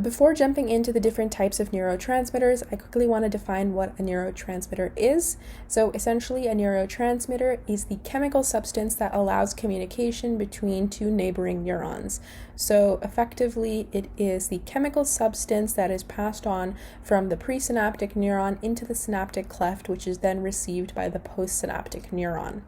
Before jumping into the different types of neurotransmitters, I quickly want to define what a neurotransmitter is. So essentially, a neurotransmitter is the chemical substance that allows communication between two neighboring neurons. So effectively, it is the chemical substance that is passed on from the presynaptic neuron into the synaptic cleft, which is then received by the postsynaptic neuron.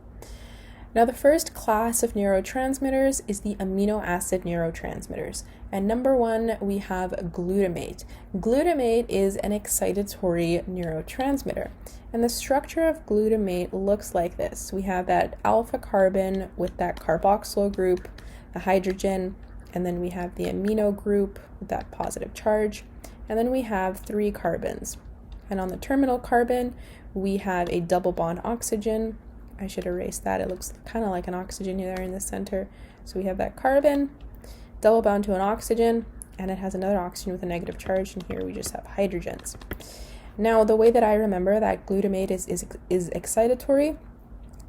Now, the first class of neurotransmitters is the amino acid neurotransmitters. And number one, we have glutamate. Glutamate is an excitatory neurotransmitter. And the structure of glutamate looks like this. We have that alpha carbon with that carboxyl group, a hydrogen, and then we have the amino group with that positive charge. And then we have 3 carbons. And on the terminal carbon, we have a double bond oxygen. I should erase that. It looks kind of like an oxygen there in the center. So we have that carbon, double bound to an oxygen, and it has another oxygen with a negative charge, and here we just have hydrogens. Now, the way that I remember that glutamate is excitatory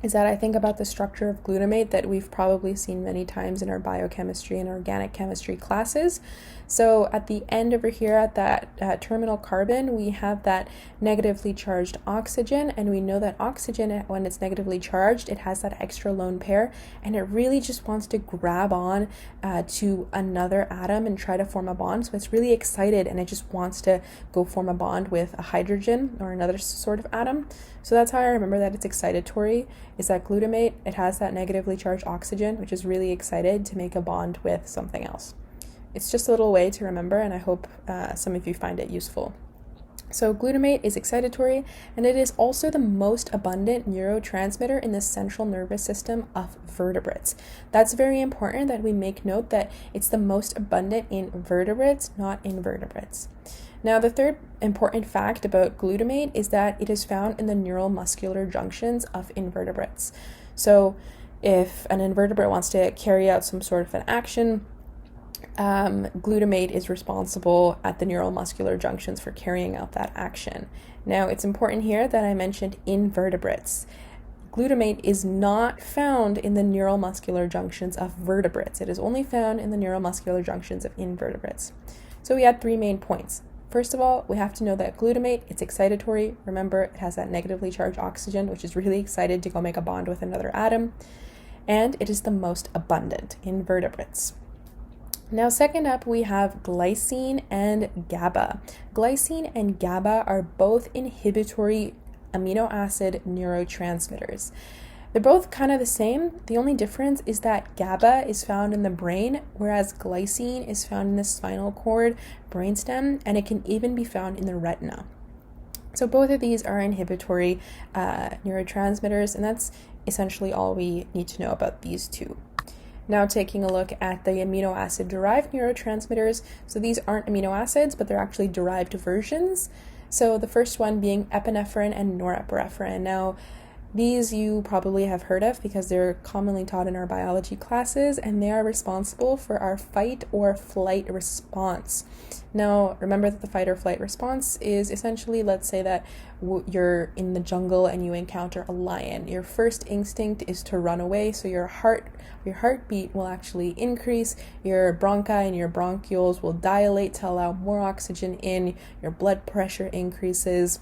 is that I think about the structure of glutamate that we've probably seen many times in our biochemistry and organic chemistry classes. So at the end over here at that terminal carbon, we have that negatively charged oxygen, and we know that oxygen, when it's negatively charged, it has that extra lone pair, and it really just wants to grab on to another atom and try to form a bond. So it's really excited, and it just wants to go form a bond with a hydrogen or another sort of atom. So that's how I remember that it's excitatory, is that glutamate, it has that negatively charged oxygen, which is really excited to make a bond with something else. It's just a little way to remember, and I hope some of you find it useful. So glutamate is excitatory, and it is also the most abundant neurotransmitter in the central nervous system of vertebrates. That's very important that we make note that it's the most abundant in vertebrates, not invertebrates. Now, the third important fact about glutamate is that it is found in the neuromuscular junctions of invertebrates. So if an invertebrate wants to carry out some sort of an action, glutamate is responsible at the neuromuscular junctions for carrying out that action. Now, it's important here that I mentioned invertebrates. Glutamate is not found in the neuromuscular junctions of vertebrates. It is only found in the neuromuscular junctions of invertebrates. So we had 3 main points. First of all, we have to know that glutamate, it's excitatory. Remember, it has that negatively charged oxygen, which is really excited to go make a bond with another atom. And it is the most abundant in vertebrates. Now, second up, we have glycine and GABA. Glycine and GABA are both inhibitory amino acid neurotransmitters. They're both kind of the same. The only difference is that GABA is found in the brain, whereas glycine is found in the spinal cord, brainstem, and it can even be found in the retina. So both of these are inhibitory neurotransmitters, and that's essentially all we need to know about these two. Now, taking a look at the amino acid derived neurotransmitters. So these aren't amino acids, but they're actually derived versions. So the first one being epinephrine and norepinephrine. Now, these you probably have heard of because they're commonly taught in our biology classes, and they are responsible for our fight or flight response. Now, remember that the fight or flight response is essentially, let's say that you're in the jungle and you encounter a lion. Your first instinct is to run away, so your heartbeat will actually increase, your bronchi and your bronchioles will dilate to allow more oxygen in, your blood pressure increases,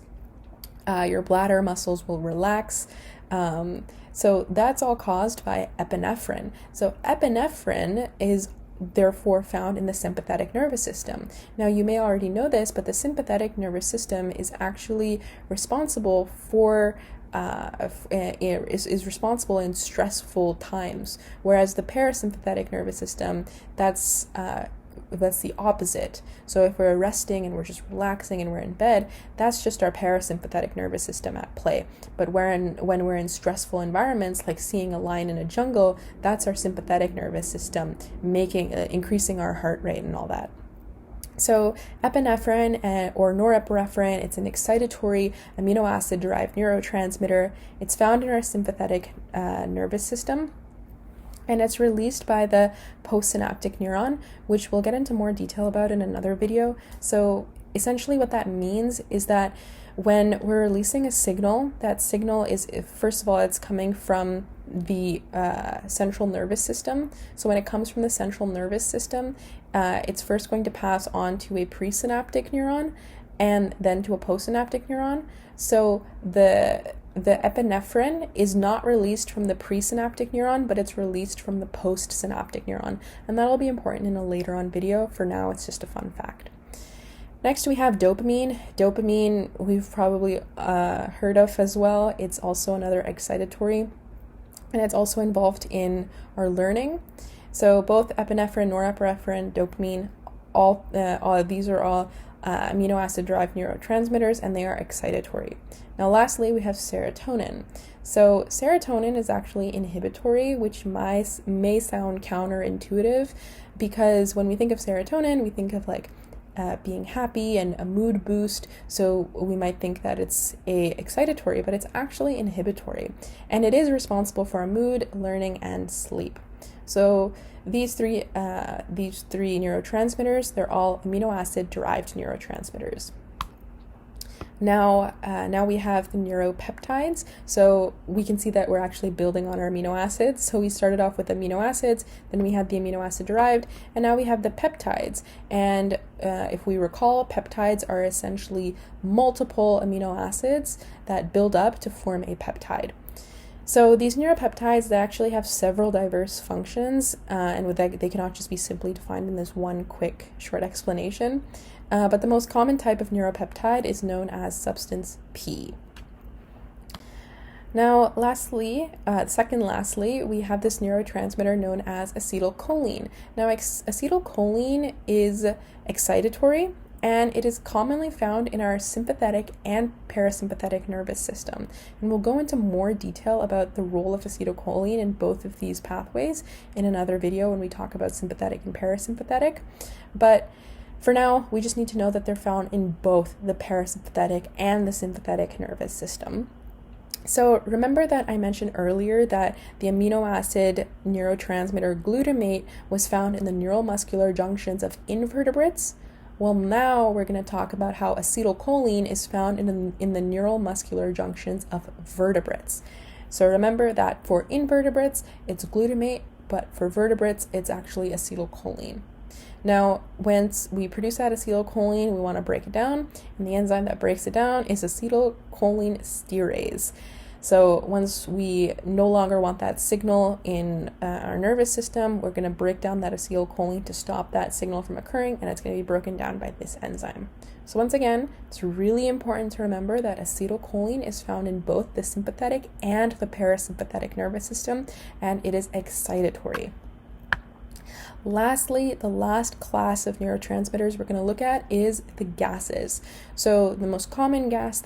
your bladder muscles will relax. So that's all caused by epinephrine. So epinephrine is therefore found in the sympathetic nervous system. Now, you may already know this, but the sympathetic nervous system is actually responsible for is responsible in stressful times, whereas the parasympathetic nervous system, that's the opposite. So if we're resting and we're just relaxing and we're in bed, that's just our parasympathetic nervous system at play. But when we're in stressful environments, like seeing a lion in a jungle, that's our sympathetic nervous system increasing our heart rate and all that. So epinephrine or norepinephrine, it's an excitatory amino acid derived neurotransmitter. It's found in our sympathetic nervous system, and it's released by the postsynaptic neuron, which we'll get into more detail about in another video. So essentially what that means is that when we're releasing a signal, that signal is, first of all, it's coming from the central nervous system. So when it comes from the central nervous system, it's first going to pass on to a presynaptic neuron and then to a postsynaptic neuron. So the epinephrine is not released from the presynaptic neuron, but it's released from the postsynaptic neuron. And that'll be important in a later on video. For now, it's just a fun fact. Next, we have dopamine. Dopamine, we've probably heard of as well. It's also another excitatory, and it's also involved in our learning. So both epinephrine, norepinephrine, dopamine, all these are all amino acid-derived neurotransmitters, and they are excitatory. Now, lastly, we have serotonin. So serotonin is actually inhibitory, which may sound counterintuitive, because when we think of serotonin, we think of like being happy and a mood boost. So we might think that it's a excitatory, but it's actually inhibitory, and it is responsible for our mood, learning, and sleep. So these three neurotransmitters, they're all amino acid derived neurotransmitters. Now we have the neuropeptides. So we can see that we're actually building on our amino acids. So we started off with amino acids, then we had the amino acid derived, and now we have the peptides. And if we recall, peptides are essentially multiple amino acids that build up to form a peptide. So these neuropeptides, they actually have several diverse functions, and with that, they cannot just be simply defined in this one quick, short explanation. But the most common type of neuropeptide is known as substance P. Now, lastly, we have this neurotransmitter known as acetylcholine. Now, acetylcholine is excitatory, and it is commonly found in our sympathetic and parasympathetic nervous system. And we'll go into more detail about the role of acetylcholine in both of these pathways in another video when we talk about sympathetic and parasympathetic. But for now, we just need to know that they're found in both the parasympathetic and the sympathetic nervous system. So remember that I mentioned earlier that the amino acid neurotransmitter glutamate was found in the neuromuscular junctions of invertebrates. Well, now we're going to talk about how acetylcholine is found in the neuromuscular junctions of vertebrates. So remember that for invertebrates, it's glutamate, but for vertebrates, it's actually acetylcholine. Now, once we produce that acetylcholine, we want to break it down, and the enzyme that breaks it down is acetylcholine stearase. So once we no longer want that signal in our nervous system, we're going to break down that acetylcholine to stop that signal from occurring, and it's going to be broken down by this enzyme. So once again, it's really important to remember that acetylcholine is found in both the sympathetic and the parasympathetic nervous system, and it is excitatory. Lastly, the last class of neurotransmitters we're going to look at is the gases. So the most common gas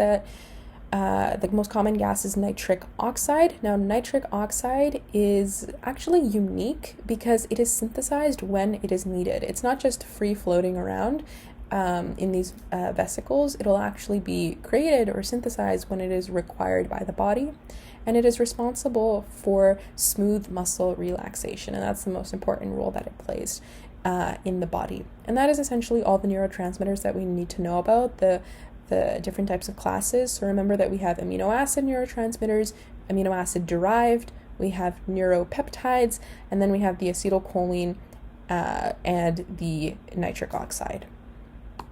is nitric oxide. Now, nitric oxide is actually unique because it is synthesized when it is needed. It's not just free floating around in these vesicles. It'll actually be created or synthesized when it is required by the body. And it is responsible for smooth muscle relaxation. And that's the most important role that it plays in the body. And that is essentially all the neurotransmitters that we need to know about, the different types of classes. So remember that we have amino acid neurotransmitters, amino acid derived, we have neuropeptides, and then we have the acetylcholine and the nitric oxide.